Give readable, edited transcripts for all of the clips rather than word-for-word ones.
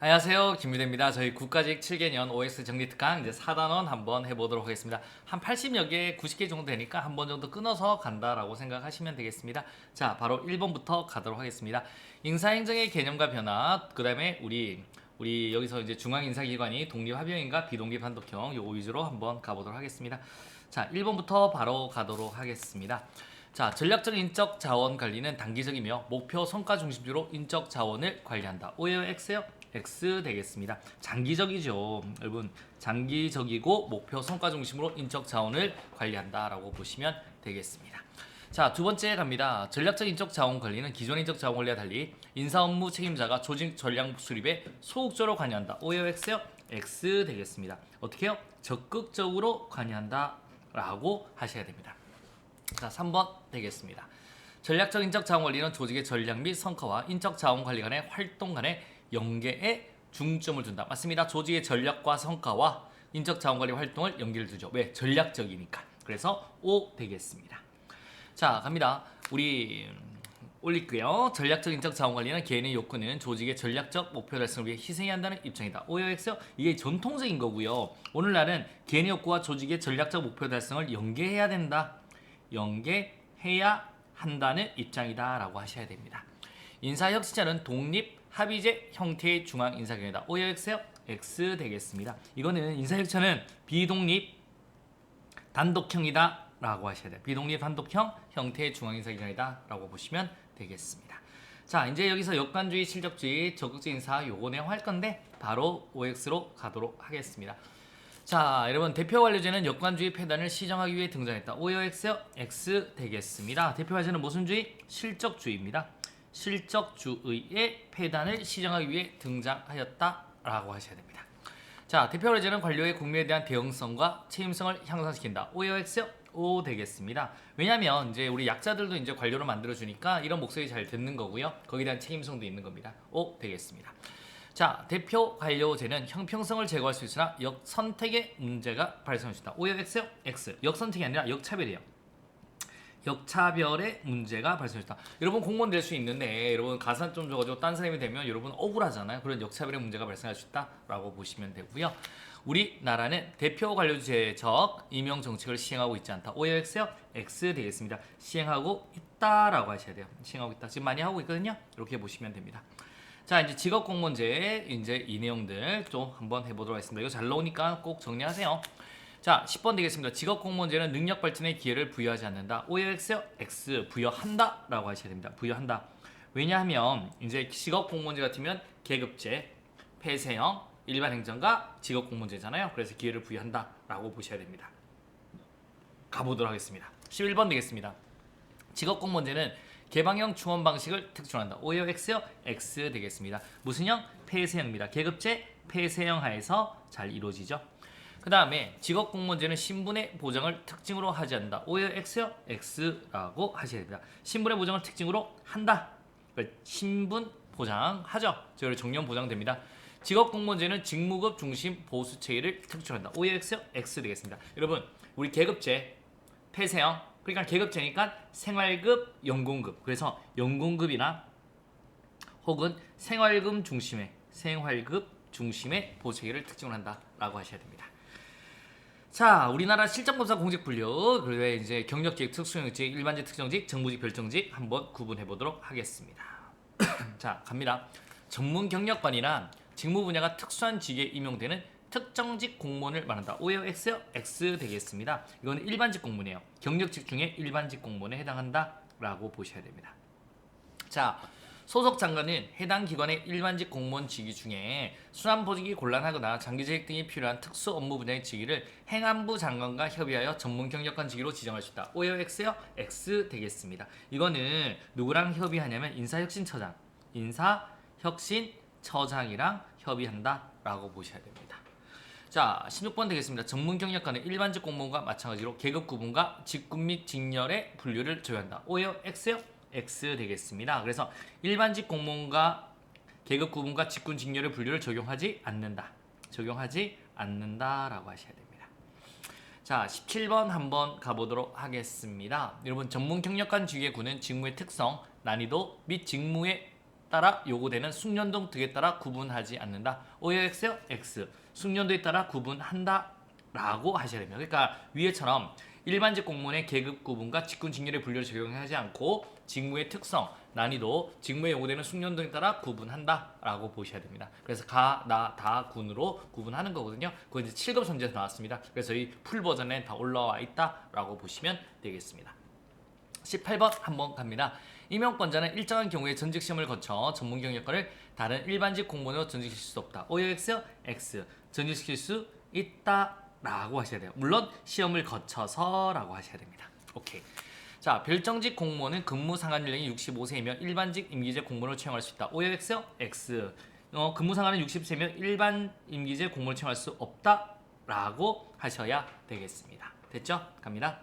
안녕하세요, 김유대입니다. 저희 국가직 7개년 OX 정리특강 이제 4단원 한번 해보도록 하겠습니다. 한 80여 개, 90개 정도 되니까 한 번 정도 끊어서 간다라고 생각하시면 되겠습니다. 자, 바로 1번부터 가도록 하겠습니다. 인사행정의 개념과 변화, 그 다음에 우리 여기서 이제 중앙인사기관이 독립합병인가 비독립한독형 요 위주로 한번 가보도록 하겠습니다. 자, 1번부터 바로 가도록 하겠습니다. 자, 전략적 인적 자원 관리는 단기적이며 목표 성과 중심주로 인적 자원을 관리한다. O예요, X요? X 되겠습니다. 장기적이죠. 여러분, 장기적이고 목표 성과 중심으로 인적 자원을 관리한다라고 보시면 되겠습니다. 자, 두 번째 갑니다. 전략적 인적 자원 관리는 기존 인적 자원 관리와 달리 인사 업무 책임자가 조직 전략 수립에 소극적으로 관여한다. O예요, X요? X 되겠습니다. 어떻게 해요? 적극적으로 관여한다라고 하셔야 됩니다. 자, 3번 되겠습니다. 전략적 인적 자원 관리는 조직의 전략 및 성과와 인적 자원 관리 간의 활동 간의 연계에 중점을 둔다. 맞습니다. 조직의 전략과 성과와 인적 자원 관리 활동을 연계를 두죠. 왜? 전략적이니까. 그래서 O 되겠습니다. 자, 갑니다. 우리 올릴게요. 전략적 인적 자원 관리는 개인의 욕구는 조직의 전략적 목표 달성을 위해 희생해야 한다는 입장이다. OX요? 이게 전통적인 거고요. 오늘날은 개인의 욕구와 조직의 전략적 목표 달성을 연계해야 된다. 연계해야 한다는 입장이다 라고 하셔야 됩니다. 인사혁신자는 독립 합의제 형태의 중앙인사기관이다. OX요? X 되겠습니다. 이거는 인사혁신자는 비독립 단독형이다 라고 하셔야 돼요. 비독립 단독형 형태의 중앙인사기관이다 라고 보시면 되겠습니다. 자, 이제 여기서 역관주의, 실적주의, 적극적 인사 요거 내용 할 건데 바로 OX로 가도록 하겠습니다. 자, 여러분, 대표 관료제는 역관주의 폐단을 시정하기 위해 등장했다. O예요, X요? X 되겠습니다. 대표 관료제는 무슨 주의? 실적주의입니다. 실적주의의 폐단을 시정하기 위해 등장하였다라고 하셔야 됩니다. 자, 대표 관료제는 관료의 국민에 대한 대응성과 책임성을 향상시킨다. O예요, X요? O 되겠습니다. 왜냐면 이제 우리 약자들도 이제 관료로 만들어 주니까 이런 목소리 잘 듣는 거고요. 거기에 대한 책임성도 있는 겁니다. O 되겠습니다. 자, 대표 관료제는 형평성을 제고할 수 있으나 역선택의 문제가 발생할 수 있다. O예요, X요? X. 역선택이 아니라 역차별이에요. 역차별의 문제가 발생할 수 있다. 여러분, 공무원 될 수 있는데 여러분 가산 좀 줘가지고 딴 사람이 되면 여러분 억울하잖아요. 그런 역차별의 문제가 발생할 수 있다라고 보시면 되고요. 우리나라는 대표 관료제적 임용 정책을 시행하고 있지 않다. O예요, X요? X 되겠습니다. 시행하고 있다라고 하셔야 돼요. 시행하고 있다. 지금 많이 하고 있거든요. 이렇게 보시면 됩니다. 자, 이제 직업공무원제 이제 이 내용들 좀 한번 해보도록 하겠습니다. 이거 잘 나오니까 꼭 정리하세요. 자, 10번 되겠습니다. 직업공무원제는 능력 발전의 기회를 부여하지 않는다. O예요, X요? X 부여한다 라고 하셔야 됩니다. 부여한다. 왜냐하면 이제 직업공무원제 같으면 계급제, 폐쇄형, 일반 행정과 직업공무원제잖아요. 그래서 기회를 부여한다 라고 보셔야 됩니다. 가보도록 하겠습니다. 11번 되겠습니다. 직업공무원제는 개방형 충원 방식을 특징한다. O예요, X요? X 되겠습니다. 무슨 형? 폐쇄형입니다. 계급제, 폐쇄형 하에서 잘 이루어지죠. 그 다음에 직업공무원제는 신분의 보장을 특징으로 하지 않는다. O예요, X요? X라고 하셔야 됩니다. 신분의 보장을 특징으로 한다. 신분 보장하죠. 저희 정년 보장됩니다. 직업공무원제는 직무급 중심 보수 체계를 특징한다. O예요, X요? X 되겠습니다. 여러분, 우리 계급제, 폐쇄형, 그러니까 계급제니까 생활급, 연공급. 그래서 연공급이나 혹은 생활급 중심의 보체계를 특징을 한다라고 하셔야 됩니다. 자, 우리나라 실적검사 공직 분류, 그리고 이제 경력직, 특수형직, 일반직, 특정직, 정부직, 별정직 한번 구분해 보도록 하겠습니다. 자, 갑니다. 전문 경력관이란 직무 분야가 특수한 직에 임용되는 특정직 공무원을 말한다. O예요, X요? X 되겠습니다. 이건 일반직 공무원이에요. 경력직 중에 일반직 공무원에 해당한다라고 보셔야 됩니다. 자, 소속 장관은 해당 기관의 일반직 공무원 직위 중에 순환보직이 곤란하거나 장기재직 등이 필요한 특수 업무 분야의 직위를 행안부 장관과 협의하여 전문 경력관 직위로 지정할 수 있다. O예요, X요? X 되겠습니다. 이거는 누구랑 협의하냐면 인사혁신처장이랑 협의한다라고 보셔야 됩니다. 자, 16번 되겠습니다. 전문 경력관은 일반직 공무원과 마찬가지로 계급 구분과 직군 및 직렬의 분류를 조회한다. O예요, X요? X 되겠습니다. 그래서 일반직 공무원과 계급 구분과 직군 직렬의 분류를 적용하지 않는다라고 하셔야 됩니다. 자, 17번 한번 가보도록 하겠습니다. 여러분, 전문 경력관 직위의 구는 직무의 특성, 난이도 및 직무의 따라 요구되는 숙련도 등에 따라 구분하지 않는다. OX요? X. 숙련도에 따라 구분한다. 라고 하셔야 됩니다. 그러니까 위에처럼 일반직 공무원의 계급 구분과 직군 직렬의 분류를 적용하지 않고 직무의 특성, 난이도, 직무에 요구되는 숙련도에 따라 구분한다 라고 보셔야 됩니다. 그래서 가, 나, 다, 군으로 구분하는 거거든요. 그거 이제 7급 선지에서 나왔습니다. 그래서 이 풀 버전에 다 올라와 있다 라고 보시면 되겠습니다. 18번 한번 갑니다. 임용권자는 일정한 경우에 전직 시험을 거쳐 전문 경력을 다른 일반직 공무원으로 전직시킬 수 없다. OX, X. 전직시킬 수 있다 라고 하셔야 돼요. 물론 시험을 거쳐서라고 하셔야 됩니다. 오케이. 자, 별정직 공무원은 근무 상한 연령이 65세이며 일반직 임기제 공무원을 채용할 수 있다. OX, X. 근무 상한은 60세이며 일반 임기제 공무원을 채용할 수 없다 라고 하셔야 되겠습니다. 됐죠? 갑니다.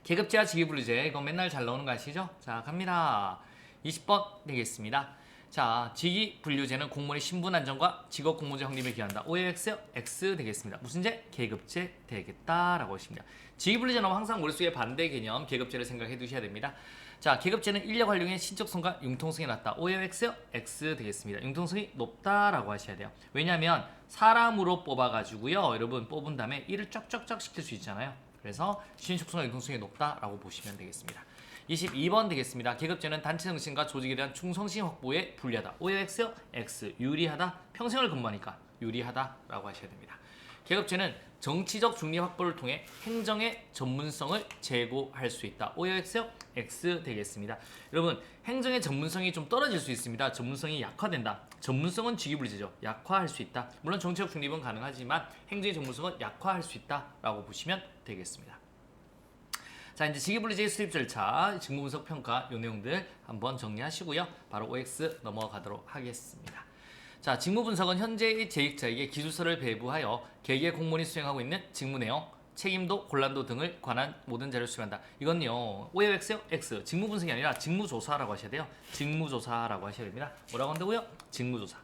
계급제와 직위분류제, 이거 맨날 잘 나오는 거 아시죠? 자, 갑니다. 20번 되겠습니다. 자, 직위분류제는 공무원의 신분 안정과 직업 공무제 확립에 기한다. OX, X 되겠습니다. 무슨 제? 계급제 되겠다라고 하십니다. 직위분류제는 항상 머릿속에 반대 개념 계급제를 생각해 두셔야 됩니다. 자, 계급제는 인력 활용의 신적성과 융통성이 낮다. OX, X 되겠습니다. 융통성이 높다라고 하셔야 돼요. 왜냐하면 사람으로 뽑아가지고요, 여러분 뽑은 다음에 일을 쫙쫙쫙 시킬 수 있잖아요. 그래서 신속성과 융통성이 높다라고 보시면 되겠습니다. 22번 되겠습니다. 계급제는 단체 정신과 조직에 대한 충성심 확보에 불리하다. OX, X. 유리하다. 평생을 근무하니까 유리하다라고 하셔야 됩니다. 계급제는 정치적 중립 확보를 통해 행정의 전문성을 제고할 수 있다. OX, X 되겠습니다. 여러분, 행정의 전문성이 좀 떨어질 수 있습니다. 전문성이 약화된다. 전문성은 직위분류제죠. 약화할 수 있다. 물론 정치적 중립은 가능하지만 행정의 전문성은 약화할 수 있다라고 보시면 되겠습니다. 자, 이제 직위분류제의 수립 절차, 직무분석 평가 이 내용들 한번 정리하시고요. 바로 OX 넘어가도록 하겠습니다. 자, 직무분석은 현재의 재직자에게 기술서를 배부하여 개개 공무원이 수행하고 있는 직무 내용, 책임도, 곤란도 등을 관한 모든 자료를 수행한다. 이건요, OX요? X. 직무분석이 아니라 직무조사라고 하셔야 돼요. 직무조사라고 하셔야 됩니다. 뭐라고 한다고요? 직무조사.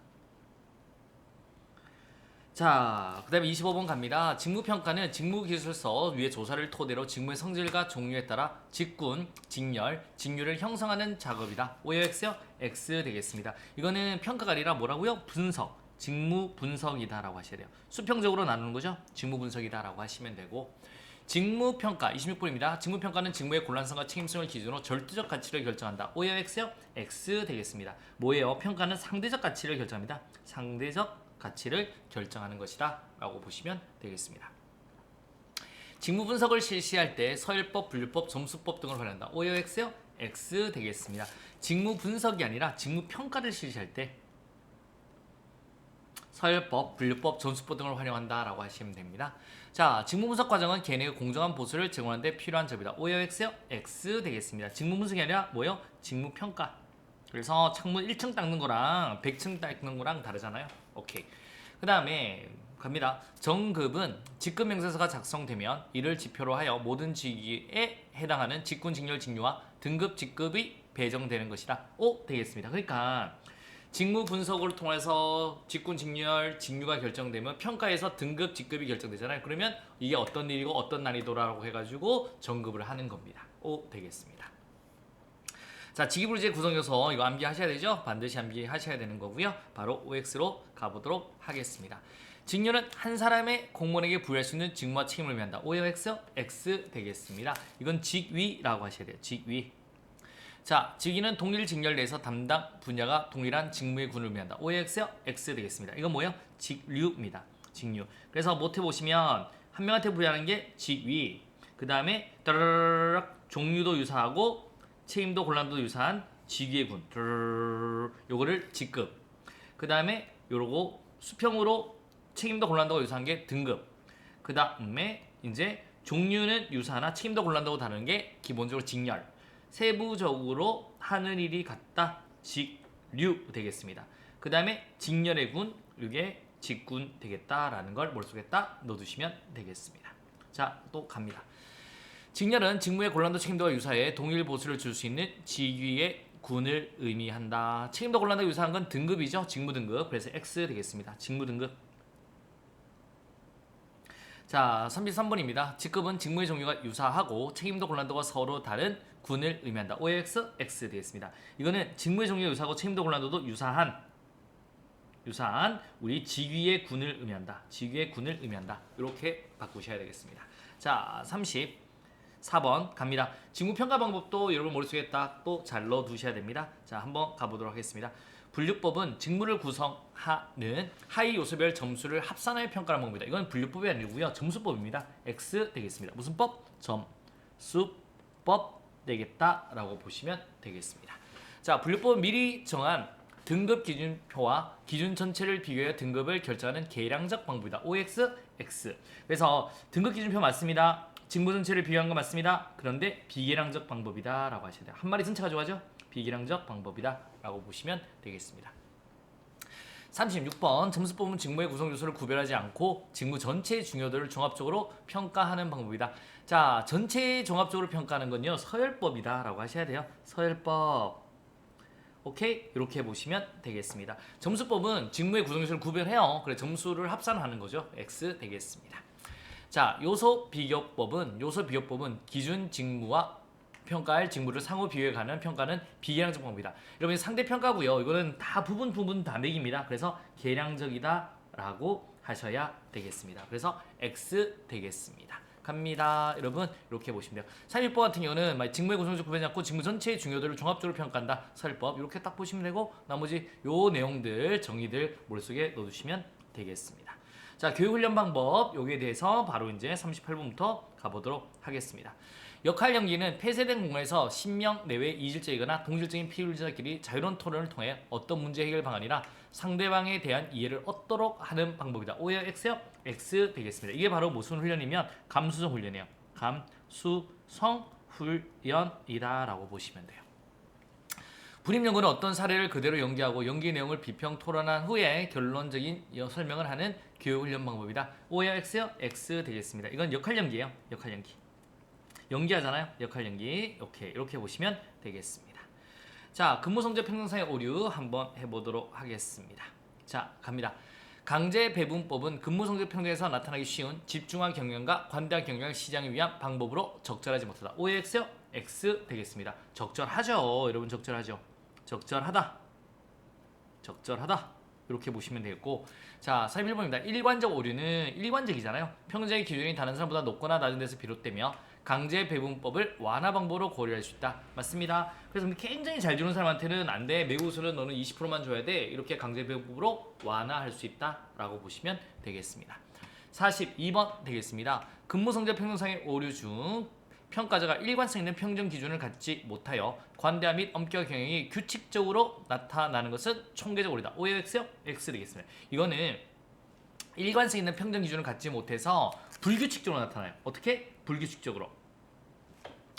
자, 그 다음에 25번 갑니다. 직무평가는 직무기술서 위의 조사를 토대로 직무의 성질과 종류에 따라 직군, 직렬, 직률을 형성하는 작업이다. OX요? X 되겠습니다. 이거는 평가가 아니라 뭐라고요? 분석, 직무 분석이다 라고 하셔야 돼요. 수평적으로 나누는 거죠. 직무 분석이다 라고 하시면 되고, 직무평가 26번입니다. 직무평가는 직무의 곤란성과 책임성을 기준으로 절대적 가치를 결정한다. OX요? X 되겠습니다. 뭐예요? 평가는 상대적 가치를 결정합니다. 상대적 가치를 결정하는 것이다 라고 보시면 되겠습니다. 직무 분석을 실시할 때 서열법, 분류법, 점수법 등을 활용한다. OX요? X 되겠습니다. 직무 분석이 아니라 직무 평가를 실시할 때 서열법, 분류법, 점수법 등을 활용한다 라고 하시면 됩니다. 자, 직무 분석 과정은 개인에게 공정한 보수를 제공하는 데 필요한 점이다. OX요? X 되겠습니다. 직무 분석이 아니라 뭐요? 직무 평가. 그래서 창문 1층 닦는 거랑 100층 닦는 거랑 다르잖아요. 오케이. 그 다음에 갑니다. 정급은 직급 명세서가 작성되면 이를 지표로 하여 모든 직위에 해당하는 직군, 직렬, 직류와 등급, 직급이 배정되는 것이다. O 되겠습니다. 그러니까 직무 분석을 통해서 직군, 직렬, 직류가 결정되면 평가에서 등급, 직급이 결정되잖아요. 그러면 이게 어떤 일이고 어떤 난이도라고 해가지고 정급을 하는 겁니다. O 되겠습니다. 자, 직위분류제 구성요소 이거 암기하셔야 되죠? 반드시 암기하셔야 되는 거고요. 바로 OX로 가보도록 하겠습니다. 직렬은 한 사람의 공무원에게 부여할 수 있는 직무와 책임을 의미한다. OX, X 되겠습니다. 이건 직위라고 하셔야 돼요. 직위. 자, 직위는 동일 직렬 내에서 담당 분야가 동일한 직무의 군을 의미한다. OX, X 되겠습니다. 이건 뭐예요? 직류입니다. 직류. 그래서 모태 보시면 한 명한테 부여하는 게 직위. 그 다음에 종류도 유사하고 책임도 곤란도 유사한 직위의 군. 요거를 직급. 그 다음에 요러고 수평으로 책임도 곤란도가 유사한 게 등급. 그 다음에 이제 종류는 유사하나 책임도 곤란도가 다른 게 기본적으로 직렬. 세부적으로 하는 일이 같다. 직류 되겠습니다. 그 다음에 직렬의 군, 이게 직군 되겠다라는 걸 머릿속에 딱 넣어두시면 되겠습니다. 자, 또 갑니다. 직렬은 직무의 곤란도 책임도와 유사해 동일 보수를 줄 수 있는 직위의 군을 의미한다. 책임도 곤란도가 유사한 건 등급이죠. 직무 등급. 그래서 X 되겠습니다. 직무 등급. 자, 33번입니다. 직급은 직무의 종류가 유사하고 책임도 곤란도가 서로 다른 군을 의미한다. OX, X 되겠습니다. 이거는 직무의 종류가 유사하고 책임도 곤란도도 유사한 우리 직위의 군을 의미한다. 직위의 군을 의미한다. 이렇게 바꾸셔야 되겠습니다. 자, 34번 갑니다. 직무 평가 방법도 여러분 머릿속에 딱 또 잘 넣어 두셔야 됩니다. 자, 한번 가보도록 하겠습니다. 분류법은 직무를 구성하는 하위 요소별 점수를 합산하여 평가하는 방법입니다. 이건 분류법이 아니고요. 점수법입니다. X 되겠습니다. 무슨 법? 점수법 되겠다라고 보시면 되겠습니다. 자, 분류법은 미리 정한 등급 기준표와 기준 전체를 비교해 등급을 결정하는 계량적 방법이다. OX, X. 그래서 등급 기준표 맞습니다. 직무 전체를 비교한 거 맞습니다. 그런데 비계량적 방법이다 라고 하셔야 돼요. 한 마리 전체 가져가죠. 비계량적 방법이다 라고 보시면 되겠습니다. 36번 점수법은 직무의 구성 요소를 구별하지 않고 직무 전체의 중요도를 종합적으로 평가하는 방법이다. 자, 전체 종합적으로 평가하는 건요 서열법이다 라고 하셔야 돼요. 서열법. 오케이? 이렇게 보시면 되겠습니다. 점수법은 직무의 구성 요소를 구별해요. 그래 점수를 합산하는 거죠. X 되겠습니다. 자, 요소 비교법은 기준 직무와 평가할 직무를 상호 비교해 가는 평가는 비계량적 방법이다. 여러분 상대 평가고요. 이거는 다 부분 다 매깁니다. 그래서 계량적이다라고 하셔야 되겠습니다. 그래서 X 되겠습니다. 갑니다. 여러분 이렇게 보시면 돼요. 36번 같은 경우는 직무의 구성을 구별하지 않고 직무 전체의 중요도를 종합적으로 평가한다. 서열법 이렇게 딱 보시면 되고 나머지 요 내용들 정의들 머릿속에 넣어두시면 되겠습니다. 자, 교육훈련 방법 여기에 대해서 바로 이제 38분부터 가보도록 하겠습니다. 역할 연기는 폐쇄된 공간에서 10명 내외 이질적이거나 동질적인 피의자끼리 자유로운 토론을 통해 어떤 문제 해결 방안이나 상대방에 대한 이해를 얻도록 하는 방법이다. O예요? X요? X 되겠습니다. 이게 바로 무슨 훈련이면 감수성 훈련이에요. 감수성 훈련이다 라고 보시면 돼요. 불임 연구는 어떤 사례를 그대로 연기하고 연기 내용을 비평 토론한 후에 결론적인 설명을 하는 교육 훈련 방법이다. O예요? X요? X 되겠습니다. 이건 역할 연기예요. 역할 연기. 연기하잖아요. 역할 연기. 오케이. 이렇게 보시면 되겠습니다. 자, 근무 성적 평등상의 오류 한번 해보도록 하겠습니다. 자, 갑니다. 강제 배분법은 근무 성적 평등에서 나타나기 쉬운 집중화 경영과 관대한 경영을 시장을 위한 방법으로 적절하지 못하다. O의 X요? X 되겠습니다. 적절하죠. 여러분 적절하죠. 적절하다. 이렇게 보시면 되겠고, 자, 41번입니다. 일관적 오류는 일관적이잖아요. 평정의 기준이 다른 사람보다 높거나 낮은 데서 비롯되며 강제 배분법을 완화 방법으로 고려할 수 있다. 맞습니다. 그래서 굉장히 잘 주는 사람한테는 안 돼. 매우수는 너는 20%만 줘야 돼. 이렇게 강제 배분법으로 완화할 수 있다라고 보시면 되겠습니다. 42번 되겠습니다. 근무 성적 평등상의 오류 중 평가자가 일관성 있는 평정 기준을 갖지 못하여 관대함 및 엄격 경영이 규칙적으로 나타나는 것은 총계적 오류다. O예요? X요? X 되겠습니다. 이거는 일관성 있는 평정 기준을 갖지 못해서 불규칙적으로 나타나요. 어떻게? 불규칙적으로.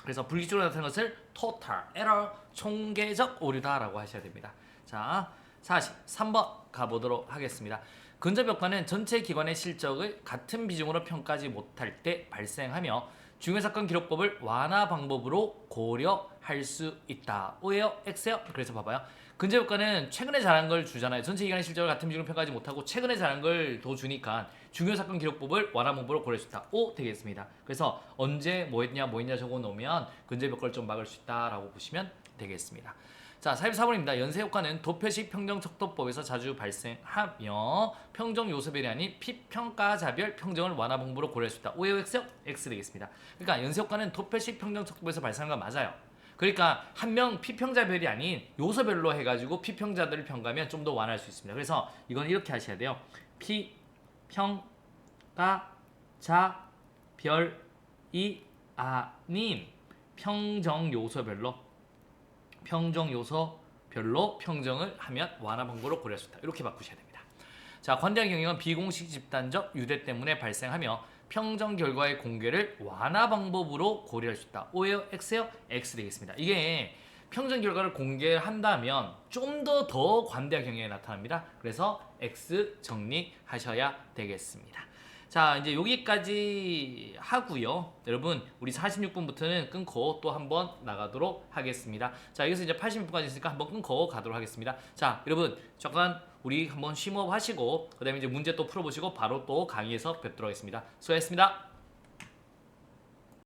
그래서 불규칙적으로 나타나는 것을 total error, 총계적 오류다라고 하셔야 됩니다. 자, 43번 가보도록 하겠습니다. 근접 효과는 전체 기관의 실적을 같은 비중으로 평가하지 못할 때 발생하며 중요사건 기록법을 완화 방법으로 고려할 수 있다. O예요? X요? 그래서 봐봐요. 근접 효과는 최근에 잘한 걸 주잖아요. 전체 기관의 실적을 같은 비중으로 평가하지 못하고 최근에 잘한 걸 더 주니까 중요사건 기록법을 완화 방법으로 고려할 수 있다. O 되겠습니다. 그래서 언제 뭐 했냐 적어 놓으면 근접 효과를 좀 막을 수 있다라고 보시면 되겠습니다. 자, 44번입니다. 연쇄 효과는 도표식 평정 척도법에서 자주 발생하며 평정 요소별이 아닌 피평가자별 평정을 완화 방법으로 고려할 수 있다. O예요? X요? X 되겠습니다. 그러니까 연쇄 효과는 도표식 평정 척도법에서 발생한 건 맞아요. 그러니까 한 명 피평자별이 아닌 요소별로 해가지고 피평자들을 평가하면 좀 더 완화할 수 있습니다. 그래서 이건 이렇게 하셔야 돼요. 피평가자별이 아닌 평정 요소별로 평정을 하면 완화 방법으로 고려할 수 있다. 이렇게 바꾸셔야 됩니다. 자, 관대한 경영은 비공식 집단적 유대 때문에 발생하며 평정 결과의 공개를 완화 방법으로 고려할 수 있다. O예요? X요? X 되겠습니다. 이게 평정 결과를 공개한다면 좀 더 관대한 경영에 나타납니다. 그래서 X 정리하셔야 되겠습니다. 자, 이제 여기까지 하고요. 여러분, 우리 46분부터는 끊고 또 한번 나가도록 하겠습니다. 자, 여기서 이제 86분까지 있으니까 한번 끊고 가도록 하겠습니다. 자, 여러분, 잠깐 우리 한번 심호흡 하시고 그다음에 이제 문제 또 풀어보시고 바로 또 강의에서 뵙도록 하겠습니다. 수고하셨습니다.